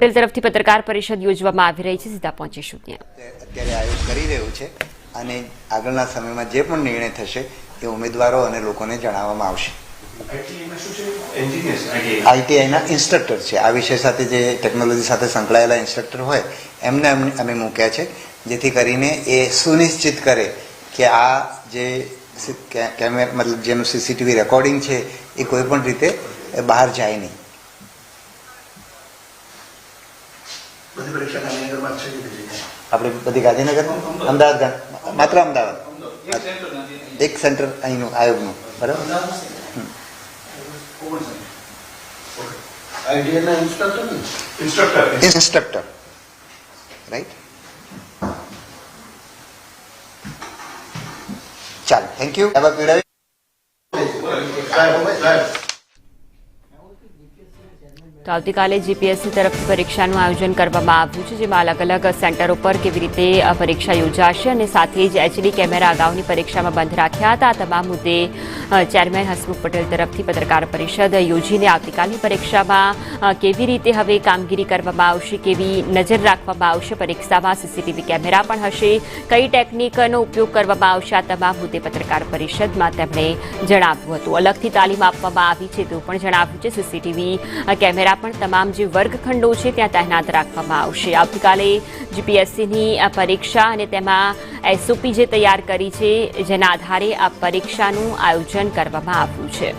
પટેલ તરફથી પત્રકાર પરિષદ યોજવામાં આવી રહી છે, સીધા પહોંચીશું ત્યાં। અત્યારે આયોજન કરી રહ્યું છે અને આગળના સમયમાં જે પણ નિર્ણય થશે એ ઉમેદવારો અને લોકોને જણાવવામાં આવશે। આઈટીઆઈના ઇન્સ્ટ્રક્ટર છે, આ વિષય સાથે જે ટેકનોલોજી સાથે સંકળાયેલા ઇન્સ્ટ્રક્ટર હોય એમને અમે મૂક્યા છે, જેથી કરીને એ સુનિશ્ચિત કરે કે આ જે કેમેરા મતલબ જેનું સીસીટીવી રેકોર્ડિંગ છે એ કોઈ પણ રીતે બહાર જાય નહીં। આપણે બધી ગાંધીનગરમાં, અમદાવાદ, માત્ર અમદાવાદ એક સેન્ટર અહીંનું આયોગનું, બરાબર। Instructor right. ચાલો, થેન્ક યુ। તો આવતીકાલે જીપીએસસી તરફથી પરીક્ષાનું આયોજન કરવામાં આવ્યું છે, જેમાં અલગ અલગ સેન્ટરો પર કેવી રીતે પરીક્ષા યોજાશે અને સાથે જ એચડી કેમેરા અગાઉની પરીક્ષામાં બંધ રાખ્યા હતા। આ તમામ મુદ્દે ચેરમેન હસમુખ પટેલ તરફથી પત્રકાર પરિષદ યોજીને આવતીકાલની પરીક્ષામાં કેવી રીતે હવે કામગીરી કરવામાં આવશે, કેવી નજર રાખવામાં આવશે, પરીક્ષામાં સીસીટીવી કેમેરા પણ હશે, કઈ ટેકનિકનો ઉપયોગ કરવામાં આવશે, આ તમામ મુદ્દે પત્રકાર પરિષદમાં તેમણે જણાવ્યું હતું। અલગથી તાલીમ આપવામાં આવી છે તેવું પણ જણાવ્યું છે। સીસીટીવી કેમેરા પણ તમામ જે વર્ગખંડો છે ત્યાં તૈનાત રાખવામાં આવશે। આવતીકાલે જીપીએસસીની આ પરીક્ષા અને તેમાં એસઓપી જે તૈયાર કરી છે જેના આધારે આ પરીક્ષાનું આયોજન કરવામાં આવ્યું છે।